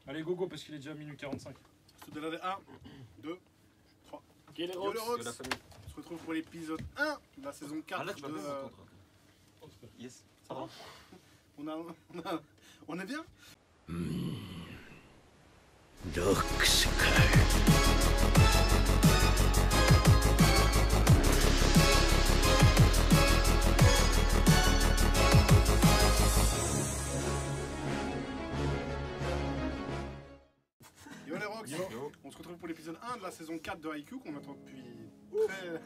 Allez, gogo, parce qu'il est déjà minuit 45. Tout de l'année 1, 2, 3. Quel est Yo les Rox, De la famille. on se retrouve pour l'épisode 1 de la saison 4 Ah là, tu vas de... bien m'entendre. Yes. Ça va on est bien. Yo les Rox, Yo. on se retrouve pour l'épisode 1 de la saison 4 de IQ qu'on attend depuis très...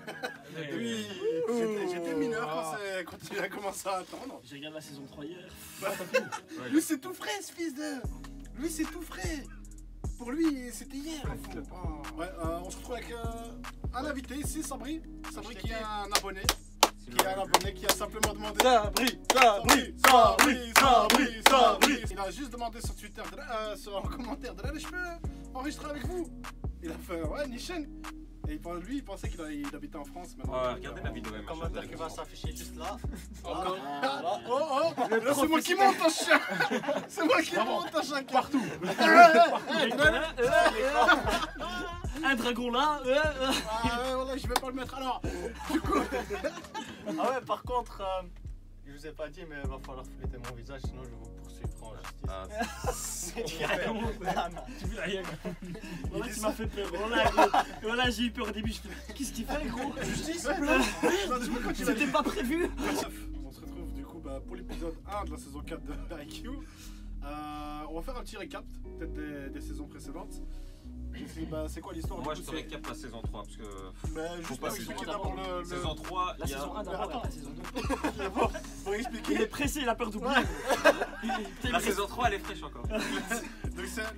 Oui. J'étais mineur quand il a commencé à attendre. J'ai regardé la saison 3 hier. Lui c'est tout frais ce fils de... Lui c'est tout frais. Pour lui c'était hier. Ouais, on se retrouve avec un invité ici, Sabri. Sabri qui est un abonné. Qui a simplement demandé... Sabri. Il a juste demandé sur Twitter, sur un commentaire de là, je peux enregistrer avec vous. Il a fait ouais, Nishan. Et lui, il pensait qu'il habitait en France maintenant. Ouais, regardez la vidéo. Commentaire qui va s'afficher juste là. Oh, là, c'est moi qui monte un chien. C'est moi qui monte un chien partout. Un dragon là. Voilà, je vais pas le mettre alors. Du coup, Ah ouais, par contre, je vous ai pas dit, mais il va falloir fléter mon visage, sinon je vais vous poursuivre en justice. Tu veux rien. Voilà, tu m'as fait peur. Voilà, j'ai eu peur au début. Je fais, qu'est-ce qu'il fait, gros? justice. C'était pas prévu. On se retrouve du coup pour l'épisode 1 de la saison 4 de IQ. On va faire un petit récap peut-être des saisons précédentes. C'est quoi l'histoire? Moi, je te récap la saison 3 parce que. Juste pas pour expliquer d'abord le... Saison 3, La il y a. saison 1 d'abord, Attends. la saison 2. Pour Il expliquer... est pressé, il a peur d'oublier. La saison 3, elle est fraîche encore. Donc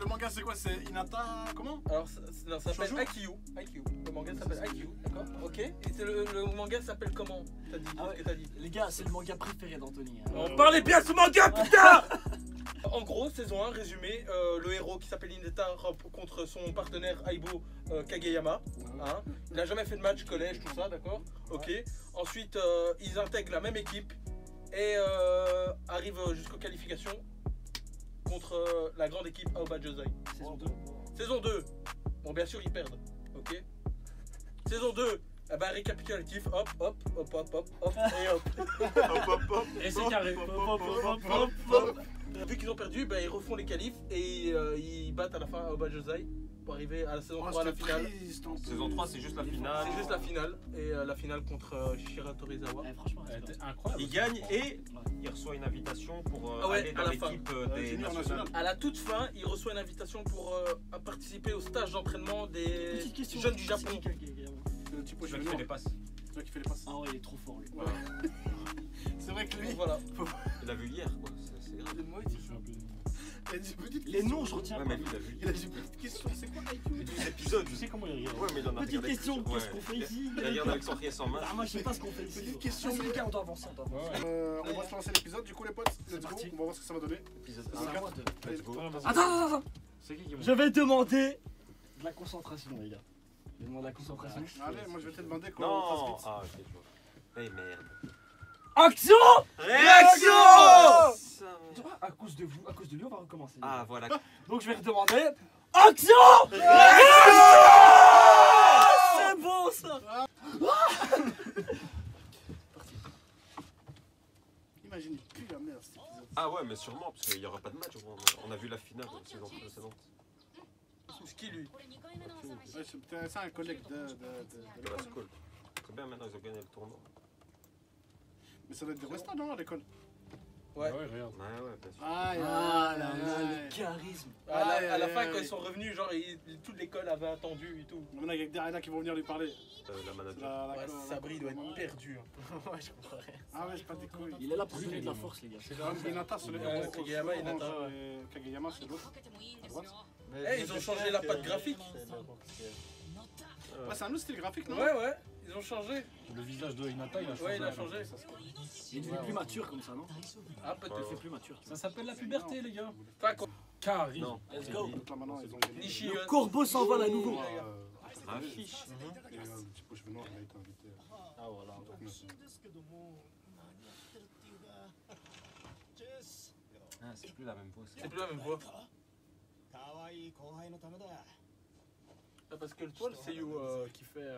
le manga c'est quoi? C'est Hinata... Comment? Alors ça s'appelle Shoujo IQ. Le manga s'appelle IQ, d'accord? Ok. Et le manga s'appelle comment? T'as dit? Ah ouais. Qu'est-ce que t'as dit? Les gars, c'est le manga préféré d'Anthony. Parlez bien ce manga, putain! En gros, saison 1, résumé, le héros qui s'appelle Hinata contre son partenaire Aibo Kageyama. Hein. Il n'a jamais fait de match collège, tout ça, d'accord? Ok. Ensuite, ils intègrent la même équipe et arrivent jusqu'aux qualifications contre la grande équipe Aoba Josei. Saison 2. Saison 2, bon bien sûr ils perdent, ok. Saison 2, eh ben, récapitulatif, hop, et hop. Et c'est carré. Vu qu'ils ont perdu, ben, ils refont les qualifs et ils battent à la fin Aoba Josei pour arriver à la saison 3 à la finale. Saison 3, c'est juste la finale. C'est juste la finale, et la finale contre Shira Torizawa. Franchement, Elle était incroyable. Il gagne et il reçoit une invitation pour Ah ouais, aller à dans la fin. l'équipe des junior nationales. À la toute fin, il reçoit une invitation pour participer au stage d'entraînement des petite question. jeunes du Japon. Le type Je fais des passes. C'est toi qui fais les passes. Ah ouais, il est trop fort lui. Ouais. C'est vrai que lui... Donc voilà. Il l'a vu hier, quoi. C'est grave. Il a dit petite Les noms, je retiens Ouais, pas. mais lui, il a vu Il a dit petite question, c'est quoi IQ? Mais 12 épisodes. Tu sais comment il regarde? Ouais, mais il en a Petite regardé question, plusieurs. qu'est-ce qu'on fait ici? Il regarde avec son pièce en main. Ah, moi je sais pas ce qu'on fait ici. Petite question, Les gars, on doit avancer, on doit avancer. Ouais. On va se lancer l'épisode, du coup les potes, let's go, parti. on va voir ce que ça va donner. Épisode C'est à 1. moi de- Let's go. Attends. C'est qui monte? Je vais demander de la concentration, les gars. Je vais demander de la concentration. Allez, moi je vais te demander qu'on fasse Non. vite. Ah, ok, je vois. Eh merde. Action! Réaction! À cause de vous, à cause de lui, on va recommencer. Ah, voilà. Donc je vais redemander. Action! C'est bon ça! Imagine, il pue la merde cet épisode. Ah ouais, mais sûrement, parce qu'il n'y aura pas de match. On a vu la finale de la saison précédente. C'est qui lui? Ouais, c'est un collègue De la school. Très bien, maintenant ils ont gagné le tournoi. Mais ça doit être des restats, non, à l'école? Ouais. Ouais, regarde. Ouais, ouais, bien sûr. Ah Ah là là, le charisme. À la fin, quand ils sont revenus, genre, toute l'école avait attendu et tout. Maintenant, il y a que des Rayna qui vont venir lui parler. La manager. Ouais, Sabri doit être perdu. Hein. Ouais, je comprends rien. Ah ouais, c'est pas des couilles. Il est là pour donner de la force, les gars. Hinata, c'est le Kageyama, Hinata. Kageyama, c'est l'autre. À droite. Eh, ils ont changé la patte graphique. Ouais, c'est un autre style graphique, non? Ouais, ils ont changé. Le visage de Hinata, il a changé. Ouais, il a changé. Il est devenu plus mature comme ça, non? Ah, Il peut-être. fait plus mature. Ça s'appelle la puberté, les gars. Enfin, quoi. Charisme. Non. Let's go. Donc là, maintenant, ils ont gagné. Nishi. Le corbeau s'envole à nouveau. Affiche. Et le petit poche venant, il a été invité. Ah voilà. Ah, c'est plus la même voix. C'est plus la même voix. Ah, parce que toi, le Seiyu qui fait.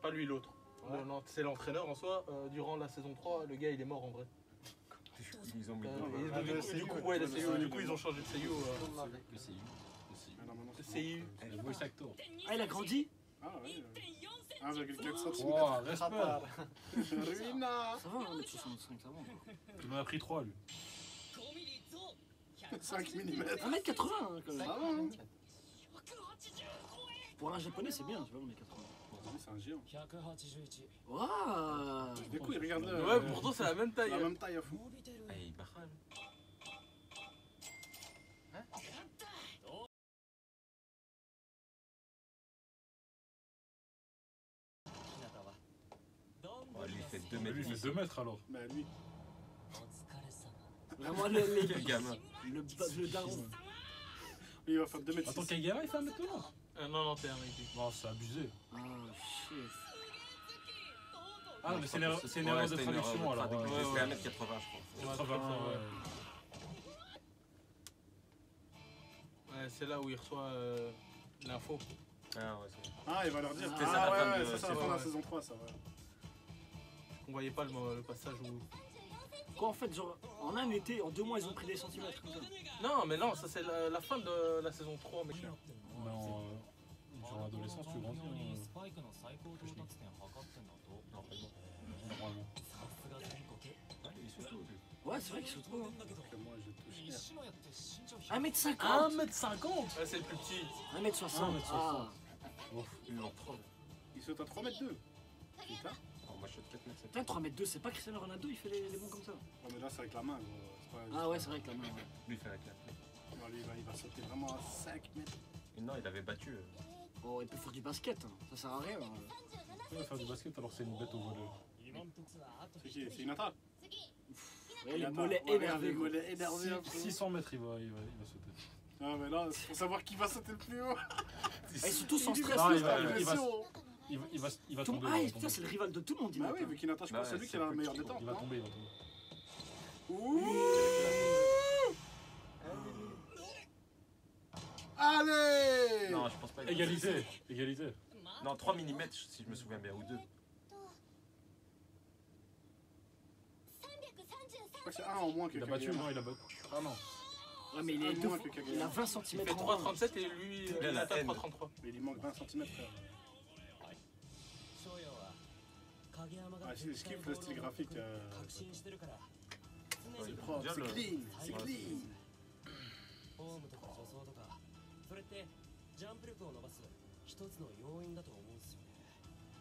Pas lui, l'autre. Ouais. Non, c'est l'entraîneur en soi. Durant la saison 3, le gars il est mort en vrai. Ils ont mis Ah, Du le coup, Seiyu, ouais, le le Seiyu, Seiyu, du coup, ils ont changé de Seiyu. Le CIU. Ah, non, maintenant, Le c'est- Seiyu. Le voice actor. Ah, il a grandi. Ah ouais. 1,4 cm. Wow, respect. Ruina. Ça va, 1m65, ça va. Il m'en a pris 3 lui. 5 mm. 1m80 hein, quand Ça même. va, hein. Pour un japonais, c'est bien, tu vois, 1m80. Lui, c'est un géant. Waouh. Du coup, il regarde le. Ouais, pourtant, c'est la même taille. la même taille à fond. Ah, il barre. Oh, lui, il fait 2 mètres. Lui, il fait 2 mètres alors. Bah, lui. Vraiment, Quel gamin. le daron. Lui, il va faire 2 mètres. Attends, Kageyama il fait 1m90. Non, non, t'es un mec. Non, c'est abusé. Ah, shit. Ah, mais c'est une erreur de traduction alors. Il Ouais, fait 1m80, je crois. 80, ouais. Ouais, c'est là où il reçoit l'info. Ah, ouais, c'est Ah, il va leur dire. C'était ça, Ah, la fin ouais, de- ça, c'est la ouais, fin de la ouais. saison 3, ça, ouais. On voyait pas le passage où. Quoi, en fait, genre, en un été, en 2 mois, ils ont pris des centimètres comme ça. Non, mais non, ça c'est la fin de la saison 3, mec. Mais durant l'adolescence, tu grandis. Normalement. Ouais, c'est vrai qu'ils sont trop. Hein. Que moi, je touche rien. 1m50. 1m50. Ouais, c'est le plus petit. 1m60. 1m60. Ah. Ils en prennent. Il saute à 3 mètres 2. Putain. Oh, moi, je suis de 4 mètres. Putain, 3m2, c'est pas Cristiano Ronaldo, il fait les bons comme ça. Ouais, mais là, c'est avec la main, gros. C'est pas Ah ouais, c'est vrai que la main. Ouais. Lui, il fait la claque. Non, lui, il va sauter vraiment à 5 mètres. Et non, il avait battu. Oh, il peut faire du basket, hein. Ça sert à rien. Il va faire du basket alors que c'est une bête au volet. C'est qui? C'est Hinata? Ouais, les Hinata. mollets Ouais, énervés. les quoi. mollets énervés. un peu. 600 mètres, il va sauter. Ah, mais là, c'est pour savoir qui va sauter le plus haut. Ah, ils sont tous en stress. Non, là. il va- Pression. Il va Tout- tomber. Ah, il va putain, tomber. c'est le rival de tout le monde, Bah Hinata. oui, vu qu'Hinata, je Bah pense que c'est ouais, lui qui c'est a la petit, meilleure quoi. détente. Il va non tomber, il va tomber. Ouh. Allez. Non, je pense pas. Égalité. Égalité. Non, 3 mm, si je me souviens bien, ou 2. Je crois que c'est un en moins que Il a battu, Kageyama. non, il a battu. Ah non. Ouais, mais il Un est deux moins fois- que Kageyama. il a 20 Il cm. fait 3,37 et lui, Il a il la atteint haine. 3,33. Mais il manque 20 cm, frère. Ah, je kiffe le style graphique. C'est propre, Bien c'est le- clean, c'est Ouais, clean.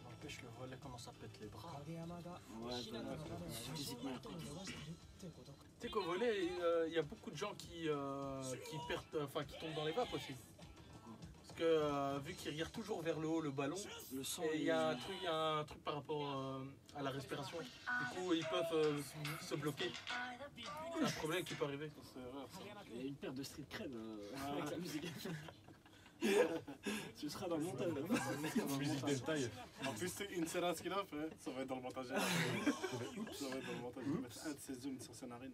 N'empêche le volet comment ça pète les bras. Ouais, physiquement. Tu sais qu'au volet, il y a beaucoup de gens qui perdent, enfin qui tombent dans les vapes aussi. Parce que vu qu'ils regardent toujours vers le haut le ballon, Le sang. et il y a un truc par rapport à la respiration. Du coup, ils peuvent se bloquer. C'est un problème qui peut arriver. Il y a une paire de street cred avec la musique. Tu seras dans le montage. Musique d'Entaille. En plus, c'est une séance qu'il a fait, ça va être dans le montage. Ça va être dans le montage. Je vais mettre un de ses zooms sur sa narine.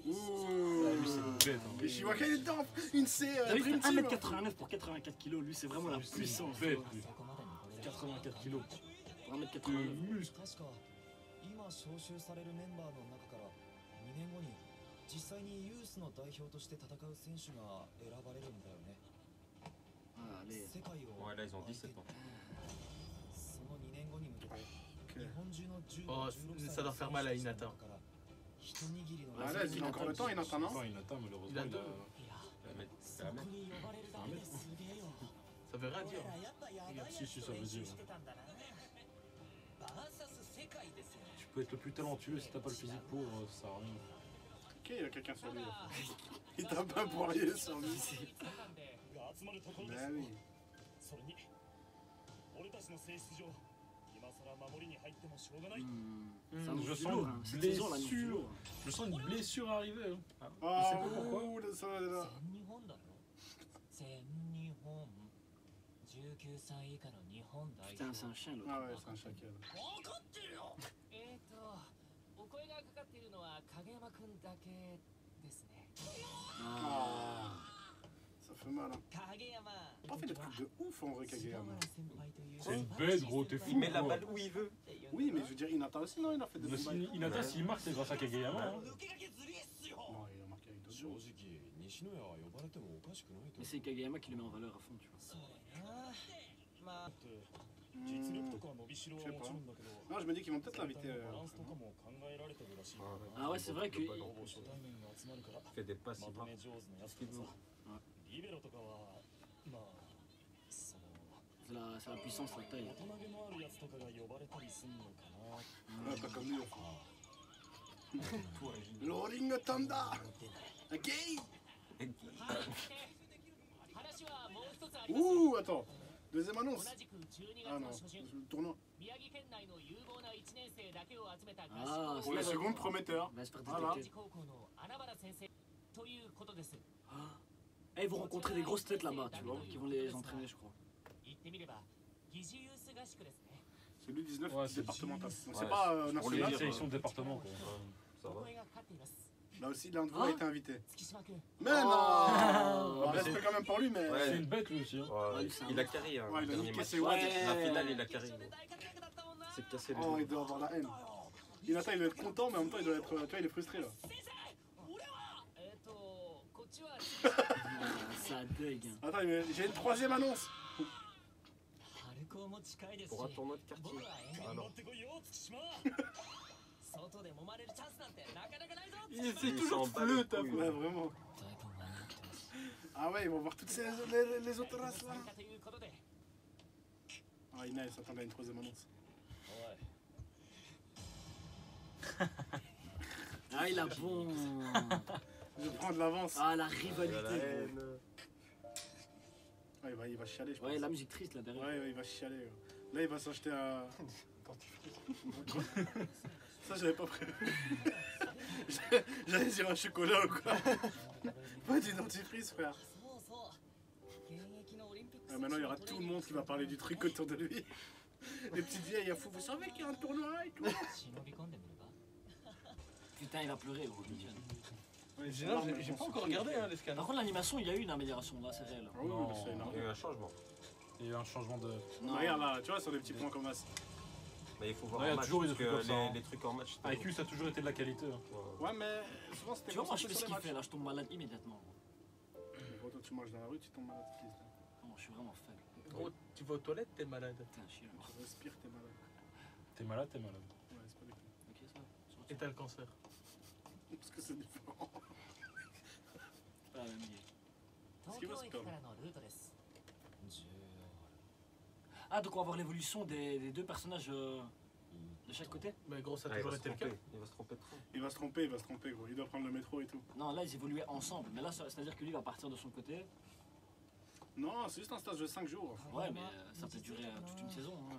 Ouais, lui, c'est une bête. hein. Et Shiwaka il est dedans. Une C T'as vu, Dream t'as Team. 1m89 pour 84 kg, lui c'est vraiment la C'est une puissance. bête, lui. 84 kilos. Pour 1m89. Muscle. 今招集されるメンバーの中から2年後に実際にユースの代表として戦う選手が選ばれるんだよね。 Ah, allez. 世界を Ouais, là, ils ont 17 ans. その2年後に向けて日本中の柔 Oh, 道 ça doit faire mal à Hinata. 一握りの Ah là, il a encore le temps, il entend, non? Enfin, il atteint malheureusement. Il a il deux. そこに呼ばれるだけですげえよ。 Ça veut rien dire. やっぱやばいやつ Si, si, ça veut dire. してたんだな。バーサス世界ですよ。 Tu peux être le plus talentueux si t'as pas le physique pour, ça sert à rien. Ok, il y a quelqu'un sur lui. Il tape un poirier sur lui. が集まるところ Bah です oui. それに俺たちの性質上今さら守りに入ってもしょうがない Ça annonce Je du sens lourd, une hein. Cette saison, elle annonce du blessure. lourd. Je sens une blessure arriver. Hein. Ah, sais pas pourquoi. ouh, ça va là. 全日本だろ。全日本。19歳以下の日本代表。 Putain, c'est un chien l'autre. Ah ouais, c'est un chacal. 分かってるよ。お声がかかっているのは影山くんだけで Ah, ça fait mal. Hein. Pas fait des trucs de ouf en vrai, Kageyama. C'est une bête, gros, t'es fou. Il met la gros. balle où il veut. Oui, mais je veux dire, Hinata aussi, non, il a fait des Mais bonnes si balles. Hinata, s'il marque, c'est grâce à Kageyama. Hein. Non, il a marqué avec d'autres 正 choses. 直西野は呼ばれてもおかしくないと Mais c'est Kageyama qui le met en valeur à fond, tu vois. 実力とか伸びしろはもちろんだけど Non, je me dis qu'ils vont peut-être l'inviter. バランスとかも考えられてるらしい Ah ouais, c'est vrai que. 初対面が集まるから Il fait des passes, ま il と marque. め上手なやつとかさリベロとかはまあその C'est la puissance, la taille. 大人げのあるやつとかが呼ばれたりすんのかな Ouais, pas comme lui. Rolling Thunder. Ok. Ouh, attends. Deuxième annonce. Ah non, le tournoi. Ah, Pour les secondes, prometteur. va se faire Voilà. détecter. Eh, ils vont rencontrer des grosses têtes là-bas, tu vois, qui vont les entraîner, je crois. C'est lui 19 Ouais, c'est départemental. Donc Ouais, c'est pas pour lui C'est national. la dire, sélection de département, quoi. Ça va. Là aussi, l'un de vous Ah. a été invité. Mais Oh. non Ah, mais Respect quand même pour lui, mais. Ouais. C'est une bête, lui aussi. Hein. Ouais, il a carré. Hein, Ouais, il a dernier niqué match. ses Ouais. watts. La finale, il a carré. C'est cassé les Oh, jambes. il doit avoir la haine. Hinata, il doit être content, mais en même temps, il doit être. Tu vois, il est frustré là. Ah, ça bug. Hein. Attends, j'ai une troisième annonce. Pour un tournoi de quartier. 頑張ってこいよ月島 C'est toujours fleu, t'as Ouais, vraiment. Ah ouais, ils vont voir toutes les autres races là. Ah, Ina, elle s'attendait à une troisième annonce. Ah, il a bon. Je prends de l'avance. Ah, la Il a la rivalité. gros. haine. Ah, il va chialer, je pense. Ouais, la musique triste là derrière. Ouais, il va chialer. Là, il va s'acheter un. Ça, j'avais pas prévu. J'allais dire un chocolat ou quoi. Pas du dentifrice, frère. Ah, maintenant, il y aura tout le monde qui va parler du truc autour de lui. Les petites vieilles à fou. Vous savez qu'il y a un tournoi et tout. Putain, il va pleurer, gros. Nickel. Ouais, J'ai pas encore regardé hein, les scans. Par contre, l'animation, il y a eu une amélioration là, c'est réel. Ah oui, Non. c'est énorme. Il y a eu un changement. Il y a eu un changement de. Non. Regarde là, tu vois, sur les petits points comme ça. Mais il faut voir Ouais, il y a en match, toujours eu des parce trucs que comme ça, hein. les trucs en match. c'était- Avec lui, ça a toujours été de la qualité. Hein. Ouais, mais souvent c'était Tu vois, moi, je concentré fais sur ce les qu'il matchs. fait là, je tombe malade immédiatement. Mais quand toi tu marches dans la rue, tu tombes malade. Please. Non, je suis vraiment faible. Gros, tu vas aux toilettes, t'es malade. Putain, chier. Tu respires, t'es malade. T'es malade, t'es malade. Ouais, c'est pas des couilles. Ok, ça va. Et t'as le cancer. Parce que c'est différent. Pas la même idée. Ce qui va se perdre. Ah, donc on va voir l'évolution des deux personnages de chaque côté. Mais gros, ça a Ah, il toujours va se été le cas. tromper. Il va se tromper de train. Il va se tromper gros. Il doit prendre le métro et tout. Non, là ils évoluaient ensemble, mais là c'est-à-dire que lui va partir de son côté. Non, c'est juste un stage de 5 jours. Ouais, mais ça peut durer toute une saison. Hein.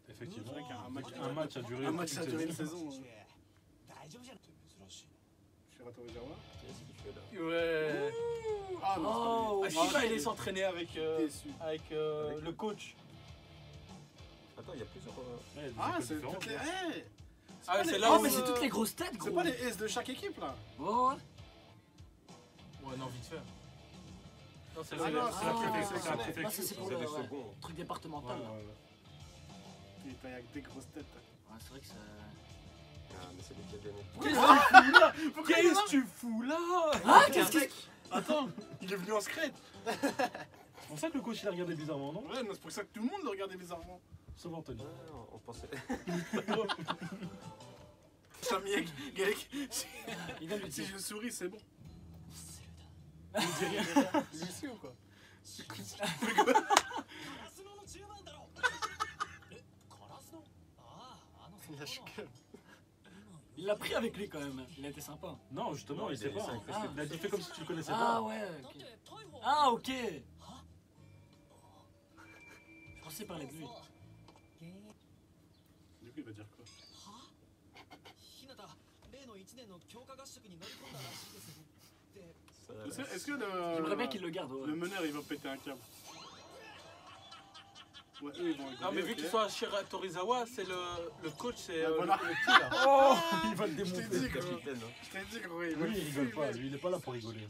Effectivement. C'est vrai qu'un match- Un match a duré. Un match toute a une duré une saison. saison. 珍しい Shirato Ozawa. Qu'est-ce qu'il fait là? Ouais. Ah non, Oh, Ah, c'est pas lui. qui va aller s'entraîner avec, Déçu. avec le coach? Attends, il y a plusieurs. Ouais, des Ah, écoles c'est différentes, toutes les. hein. Hey Ah, pas c'est les- là Oh, où. mais c'est toutes les grosses têtes, gros. C'est pas les S de chaque équipe là. Oh, ouais. Ouais, non, vite fait. Non, c'est Ah là. non, C'est la Ah, préfecture, c'est la Ah, ça préfecture. c'est pour C'est le des ouais, seconds. truc Ouais, départemental. là. ouais, ouais. Putain, il y a que des grosses têtes. Ouais, c'est vrai que ça. Ah, mais c'est lui qui a gagné. Qu'est-ce que tu fous là? Ah, qu'est-ce que. Attends, il est venu en secret. C'est pour ça que le coach il a regardé bizarrement, non? Ouais, mais c'est pour ça que tout le monde le regardait bizarrement. Sauf Anthony. Ah, on pensait. Samy, Galek, Il vient de lui si dire. je souris, c'est bon. Lui aussi ou quoi? カラスノの10番だろえカラスノあああのIl lâche que. Il l'a pris avec lui quand même. Il a été sympa. Non, justement, Non, il il sait est- pas. c'est un hein. Christophe. Il a dit fait comme si tu le connaissais Ah pas. ouais. だっ Ok. て逮捕 Ah ok. は Je pensais parler de lui. そう現役 Du coup, il va dire quoi? は日向例の1年の強化合宿に乗り込んだらしいですで Ça- Est-ce que, est-ce que J'aimerais bien le, qu'il le garde. Ouais. le meneur il va péter un câble? Ouais, eux, ils vont rigoler, Non, mais vu ok. qu'il soit Shira Torizawa, c'est le coach, c'est Voilà. le petit là. Oh, il va le Je t'ai démonter. dit, gros. Capitaine. Hein. Je t'ai dit, gros. Ils Lui, veulent il rigole pas. fumer. Lui, il est pas là pour rigoler.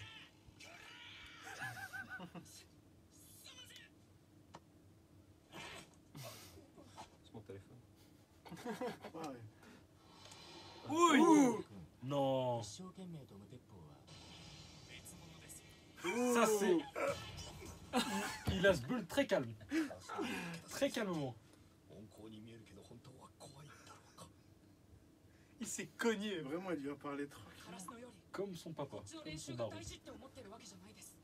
C'est mon téléphone. Ouais. Ouh. Non. 一生懸命飛ぶ鉄砲は Ça, c'est. Il a ce bulle très calme. Très calmement. 温厚に見えるけど本当は怖いんだろうか Il s'est cogné. Vraiment, il lui a parlé trop. カラスのように Comme son papa. こっちの Comme 練 son 習が daron. 大事って思ってるわけじゃないです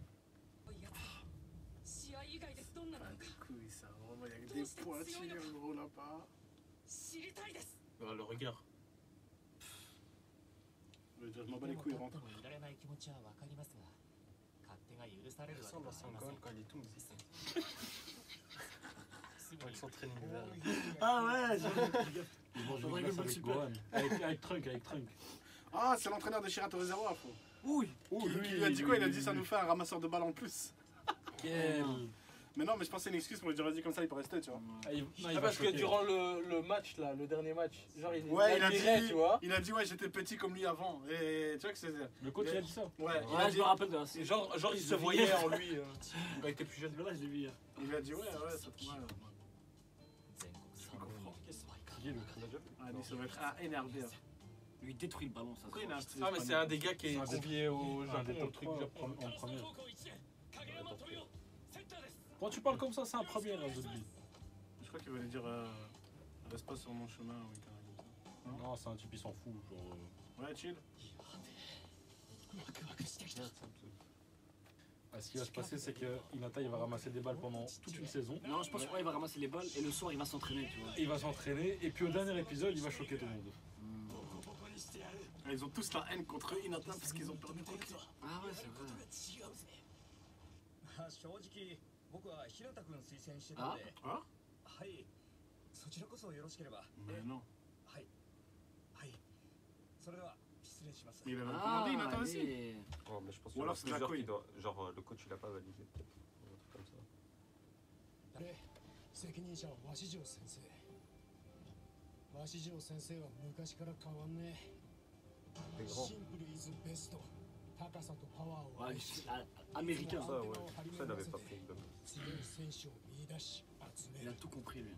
こういうやつ試合以外でどんななのか Couille, ça. Vraiment, il y a que des pointures, gros, là-bas. 知りたいです Ah, le regard. Je veux dire, je m'en bats les couilles, でも rentre. 立ってもいられない気持ちはわかりますが勝手が許され Il るわけで ressemble は à ありませ Sankol ん quand il est tout petit. すぐ Avec に son training vert. Ah ouais, Ils vont Faudrait jouer que glace le avec super. Gohan. Avec Trunk, avec Trunk. Ah, c'est l'entraîneur de Shira Torizawa, faut. Oui. Oh, Qui lui a dit quoi? Il a dit ça nous fait un ramasseur de balles en plus. Quel. Mais non, mais je pensais une excuse pour lui dire vas-y comme ça il peut rester, tu vois. Ah, il Ah, va parce que choquer. durant le match là, le dernier match, genre il Ouais, il a admirait, dit, tu vois. il a dit ouais j'étais petit comme lui avant. Et tu vois que c'est. Le coach, il a dit ça. Ouais, il a Ouais, je dit, me rappelle de la Et genre il se voyait en lui quand il était plus jeune. Là, je l'ai vu hier. il a dit ouais, ouais, ça te va. 全国三国にスパイカー Qui est le On l'a déjà vu. Ah, lui, ça va être énervé. Lui, il détruit le ballon, ça. Pourquoi il a un style Ah, mais c'est un des gars qui est C'est un des- convié au un Japon, des au top truc 3 Japon. en première. Quand tu parles comme ça, c'est un premier, hein, Zodby. Je crois qu'il voulait dire reste pas sur mon chemin ou une connerie comme ça. Non, c'est un type, il s'en fout. Genre. Ouais, chill. Ah, ce qui va se passer, c'est que Hinata, il va ramasser des balles pendant toute une saison. Non, je pense qu'il va ramasser les balles et le soir, il va s'entraîner, tu vois. Il va s'entraîner, et puis au dernier épisode, il va choquer tout le monde. Ils ont tous la haine contre Hinata parce qu'ils ont perdu contre lui. Ah ouais, c'est vrai. 正直僕は平田君推薦してたんで あはいそちらこそよろしければ Mais non. はいはいそれでは失礼します Mais il avait Ah, commandé Hinata aussi. allez. Oh, mais je pense Ou qu'il y en a alors c'est de la plusieurs couille. qui doivent. Genre, le coach il a pas validé peut-être. Ou un truc comme ça. で責任者は鷲城先生鷲城先生は昔から変わんね T'es え grand. シンプルイズベスト高さとパワーを Ouais, 愛し américain. Ça, ouais. Ça, il avait pas pris de. 強い選手を見出し集め Il a る tout compris, lui.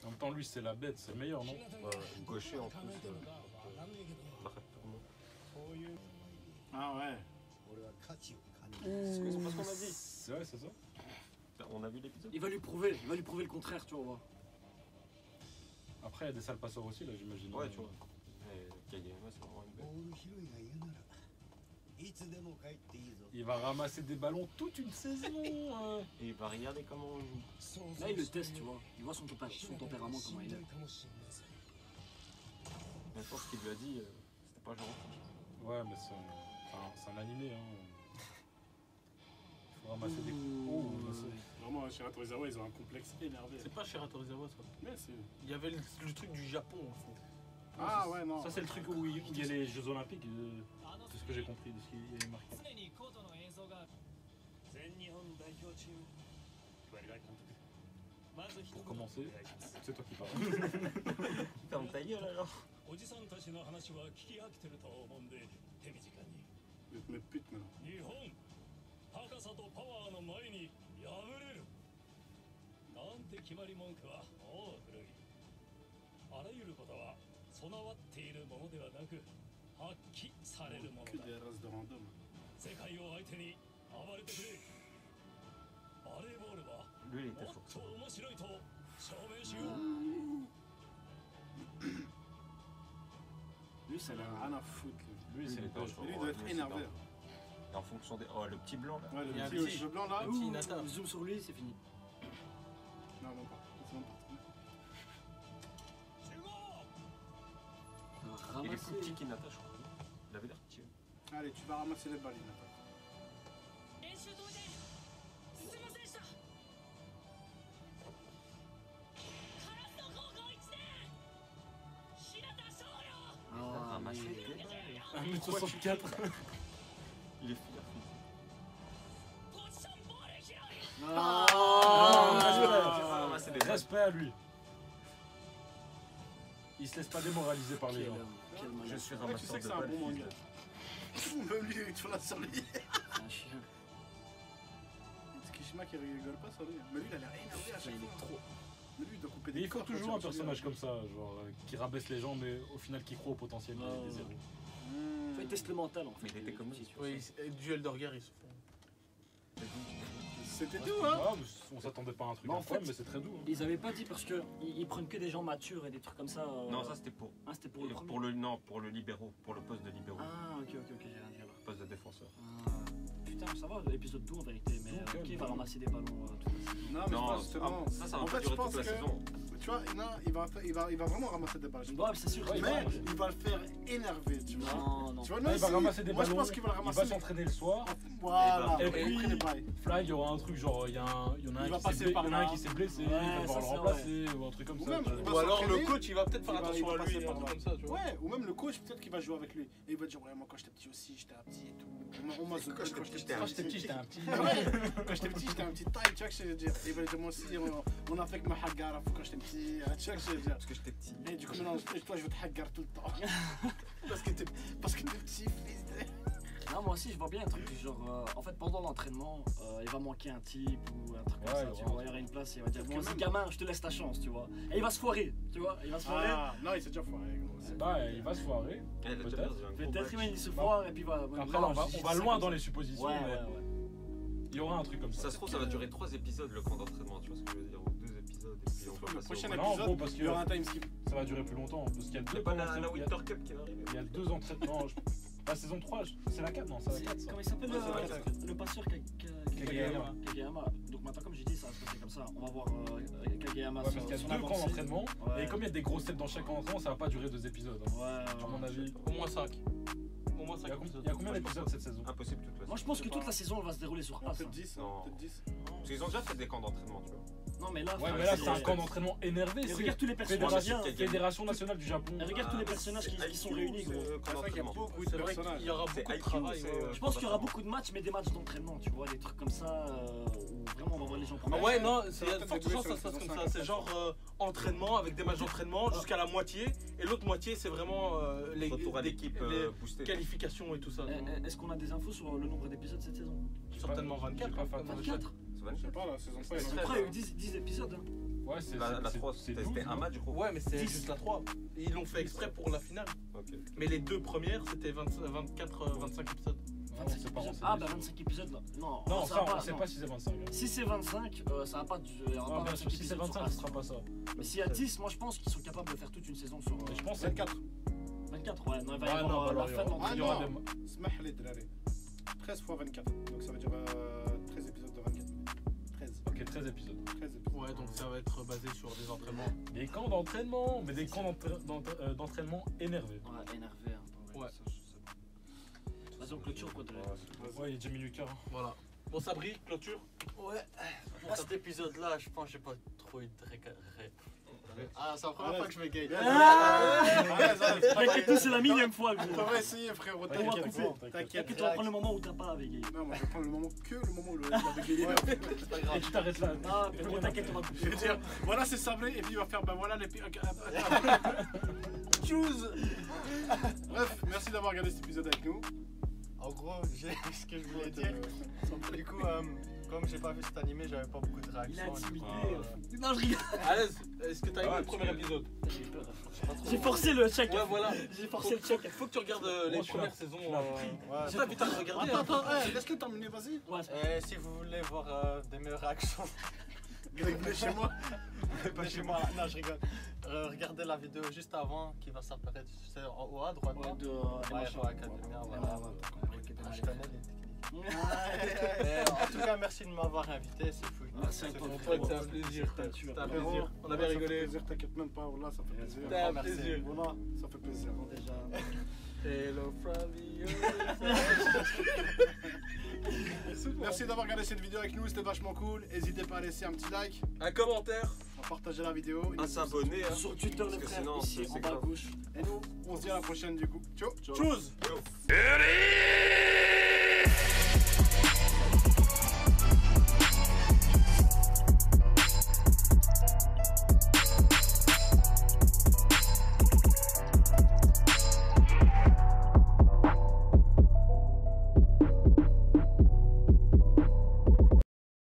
En même temps, lui, c'est la bête, c'est le meilleur, non? Ouais, gaucher en plus. 考えてるのかわかんねえけど Arrête tout le monde. こういう Ah ouais. 俺は価値を感じ C'est pas ce qu'on a dit. C'est vrai, c'est ça? On a vu l'épisode. Il va lui prouver le contraire, tu vas voir. Après, il y a des sales passeurs aussi, là, j'imagine. Ouais, tu vois. Et Kageyama, c'est vraiment une ボ bête. ール拾いが嫌ならいつでも帰っていいぞ Il va ramasser des ballons toute une saison. Et il va regarder comment on joue. 想像 Là, il le して teste, tu vois. Il voit son tempérament, しん comment il ど est. いかもしんないぜ Mais je pense qu'il lui a dit, c'était pas gentil. Ouais, mais c'est un animé, hein. Il faut ramasser des. Oh, mais c'est- Vraiment, Shira Torizawa, ils ont un complexe énervé. C'est pas Shira Torizawa ça. Mais c'est. Il y avait le truc du Japon en fait. Ah ouais, non. Ça, c'est le truc où il y a les Jeux Olympiques, de ce que j'ai compris, de ce qu'il y a marqué. 常にコートの映像が全日本代表チーム割り監督まず一 Pour 言 commencer, お願いします c'est toi qui parles. Ferme ta gueule alors. おじさんたちの話は聞き飽きてると思うんで手短に Mais pute maintenant. 日本高さとパワーの前に敗れるなんて決まり文句はもう古いあらゆることは備わっているものではなく発揮されるもの Que だ des races de random. 世界を相手に暴れてくれバレーボールは Lui, il も était っ sur と ça. 面白いと証明しよう Lui, c'est Il a la. rien à foutre. Lui, Lui, c'est Il est une dangereux. Lui, il doit être Lui, énervé. Et en fonction des. Oh, le petit blanc là. Ouais, Il y a le un petit aux petit- cheveux blancs là. un petit Hinata. Zoom sur lui, c'est fini. Non, non, pas. C'est bon, pas. Il va Il est ramasser. plus petit qu'Inata, je crois. Il avait l'air petit. Allez, tu vas ramasser les balles, Hinata. 練習止めて進みませんでしたカラスの高校1年日向少量 Ah, Ramasser mais- des balles. 1m64. Il est fier. ポジションボール拾い Ah, Ah, Ramasser des balles. Respect. à lui. Il se laisse pas démoraliser par les gens. Je suis Ouais, tu sais ramasseur que de c'est un balles. bon fils manga. de- Même lui, tu l'as sur lui. C'est un chien. Tsukishima qui rigole pas sur lui. Mais lui, il a l'air énervé à chaque Il fois. est trop. Mais lui, il doit couper Mais des il faut corps, toujours quand un tu regardes personnage celui-là. comme ça, genre qui rabaisse les gens, mais au final qui croit au potentiel des héros. Mmh. Il teste le mental en fait. Mais il était comme lui. Oui, duel de regard, ils se font. C'était tout, hein. Ah, mais on s'attendait pas à un truc Mais en incroyable, fait, mais c'est très doux. Hein. Ils avaient pas dit parce que ils prennent que des gens matures et des trucs comme ça. Non, ça c'était pour. Ah, c'était pour le premier. Pour le libéraux, pour le poste de libéraux. Ah, ok, j'ai rien dit alors. Poste de défenseur. Ah, putain, ça va, l'épisode 2 en vérité, mais Donc, qui va ramasser des ballons toute la saison. Non, mais je Non, pense justement. ça va En pas fait, je durer pense toute la que. saison. Tu vois, non, il va vraiment ramasser des balles. je pense. Ouais, c'est sûr. Ouais, qu'il Mais va- il va le faire énerver, tu vois. Non. Tu vois, Là, non, il va si, ramasser des moi, je ballons, pense qu'il va le il ramasser. va s'entraîner le soir. Voilà, Et et puis- puis les bails. Fly, il y aura un truc genre, il y en a Il un va qui s'est passer blessé, par il y en a un là. qui s'est blessé, Ouais, il va devoir ça, le c'est remplacer, ou un truc comme Ou ça. même, tu vois. il va Ou alors le s'entraîner. coach, il va peut-être faire Il va- attention il à va lui, passer un par truc là. comme ça, tu vois. Ouais, ou même le coach, peut-être qu'il va jouer avec lui. Et il va dire, ouais, moi quand j'étais petit aussi, j'étais un petit et tout. On m'a Quand j'étais petit, j'étais Quand j'étais petit, j'étais un petit. Ah ouais, quand j'étais petit, j'étais un petit taille, tu vois que je veux dire. Et il va dire, moi aussi, on a fait que ma hagar quand j'étais petit, tu vois que je veux dire. Parce que j'étais petit. Et du coup, maintenant, toi, je veux te hagar tout le temps. parce que t'es petit, fils de. Non, moi aussi, je vois bien un truc du genre. En fait, pendant l'entraînement, il va manquer un type ou un truc comme Ouais, ça, tu vois. Il y aura une place, il va dire, Parce bon, que vas-y, même- gamin, je te laisse ta chance, tu vois. Et il va se foirer, tu vois. Il va se foirer. Ah, non, il s'est déjà foiré, gros. c'est- Bah, il va se foirer. Eh, il a déjà Peut-être. perdu un gros Peut-être match. il se foire et puis va. Après, non, là, on va je dis ça loin comme dans ça. les suppositions, Ouais, mais ouais, ouais. il y aura un truc comme ça. Ça se trouve, ça va durer 3 épisodes le camp d'entraînement, tu vois ce que je veux dire, ou 2 épisodes, et puis on va Le passer prochain au match. Non, épisode, gros, parce il que y aura un time skip. ça va durer plus longtemps. Parce qu'il y a Il deux n'y a pas la entraînements- Winter Cup qui va arriver. il y a 2 entraînements. La saison 3, c'est la 4, non, c'est la 4 ça. Comment il s'appelle Ouais, c'est vrai, le passeur Kageyama. Kageyama. Donc maintenant, comme j'ai dit, ça va se passer comme ça. On va voir Kageyama. Ouais, parce qu'il y a son 2 camps avancée. d'entraînement. Ouais. Et comme il y a des grosses têtes dans chaque camp d'entraînement, ça va pas durer 2 épisodes. Hein. Ouais, À mon avis. Au moins 5. Au moins Il 5 y a, il épisodes. y a combien d'épisodes cette saison? Impossible toute la Moi, je pense que toute la saison, elle va se dérouler sur As. Peut-être hein. 10, hein, Non. peut-être 10. Parce qu'ils ont déjà fait des camps d'entraînement, tu vois. Non, mais là, Ouais, enfin, mais là, c'est un camp d'entraînement énervé. Et C'est regarde tous les personnages. Fédération, bien. Fédération nationale du Japon. Et regarde tous les personnages qui sont réunis, gros. C'est vrai qu'il y a beaucoup de C'est vrai personnages. qu'il y aura C'est beaucoup de IQ, travail. c'est, ouais. Je pense qu'il y aura beaucoup de matchs, mais des matchs d'entraînement, tu vois, des trucs comme ça, où vraiment on va voir les gens Ah prendre. ouais, non, Ça c'est va de peut-être fortes évoluer chances sur que ça se la passe saison comme ça. 5, C'est genre entraînement avec des matchs d'entraînement jusqu'à la moitié. Et l'autre moitié, c'est vraiment les Retour à l'équipe les boostée. qualifications et tout ça. Est-ce qu'on a des infos sur le nombre d'épisodes cette saison? Certainement J'ai 24. pas fait 24. C'est Je sais 24. pas, la saison 5, C'est elle très est Après, il y a eu 10 épisodes. Hein. Ouais, c'est La 3, c'est c'était 12, un non match, je crois. Ouais, mais c'est 10. juste la 3. Ils l'ont fait exprès pour la finale. Ok. Mais les deux premières, c'était 24, 25 épisodes. 25 c'est pas épisodes. renseigné Ah, bah sur- 25 épisodes là. Non, Non, ça ça, va on sait non. pas si c'est 25. hein. Si c'est 25, ça va pas. Il y aura Non, pas bien 25 sûr, si c'est épisodes 25, sur ce As. sera pas ça. Mais s'il y a 10, moi je pense qu'ils sont capables de faire toute une saison sur. Mais je pense que c'est 24. 24, ouais. Non, il va y Ah, avoir non, la alors, fin de Ah il y aura l'entraînement. non, Smah les drari. 13 fois 24. Donc ça veut dire 13 épisodes de 24 minutes. 13. Ok, 13 épisodes. 13 épisodes. Ouais, donc ça va être basé sur des entraînements. Des camps d'entraînement, mais des camps d'entraînement énervés. Ouais, énervé un peu. Ouais. Ça, je sais pas. Vas-y, on clôture quoi. Ouais, il y a déjà mis Lucas. Voilà. Bon, Sabri, clôture. Ouais, pour cet épisode-là, je pense que j'ai pas trop eu de Ah, c'est la première fois que je me gagne. T'inquiète, c'est la millième fois, On gros. va essayer, frérot. On va T'inquiète. couper. T'inquiète. Tu vas prendre le moment où t'as pas bégayé. Non, moi je vais prendre le moment où il a bégayé. C'est pas grave. Et tu t'arrêtes là. Ah, frérot, t'inquiète, on va Je vais couper. dire, voilà, c'est sablé, et puis il va faire, ben voilà les Choose. Bref, merci d'avoir regardé cet épisode avec nous. En gros, j'ai ce que je voulais dire. Du coup, comme j'ai pas vu cet animé, j'avais pas beaucoup de Il est réactions. intimidé. Ah, Non, je rigole. À l'aise, est-ce que t'as aimé le premier épisode? J'ai peur. J'ai forcé le check. Ouais, voilà. J'ai forcé le check. Faut que tu regardes les Moi, je premières l'ai- saisons. je l'ai appris. Ouais. C'est pas putain de regarder. Attends, laisse-le terminer, vas-y. Ouais, Et si vous voulez voir des meilleures réactions, Greg, venez chez moi. pas chez moi, non, je rigole. Regardez la vidéo juste avant qui va s'apparaître c'est en haut à droite. non de Ouais, Hero Academia, voilà. Je connais les techniques. En tout cas, merci de m'avoir invité, c'est fou. Merci à toi. C'était un plaisir. C'était un plaisir. On a bien rigolé. Ça fait plaisir, t'inquiète même pas, voilà, ça fait plaisir. C'était un Merci. plaisir. Voilà, ça fait plaisir. Déjà. Hello from the Merci d'avoir regardé cette vidéo avec nous, c'était vachement cool. N'hésitez pas à laisser un petit like, Un commentaire. à partager la vidéo. À s'abonner, hein. Sur Twitter, les Parce que frères, sinon, ici c'est en bas à grave. gauche. Et nous, on se dit à la prochaine du coup. Ciao. Chose. Allez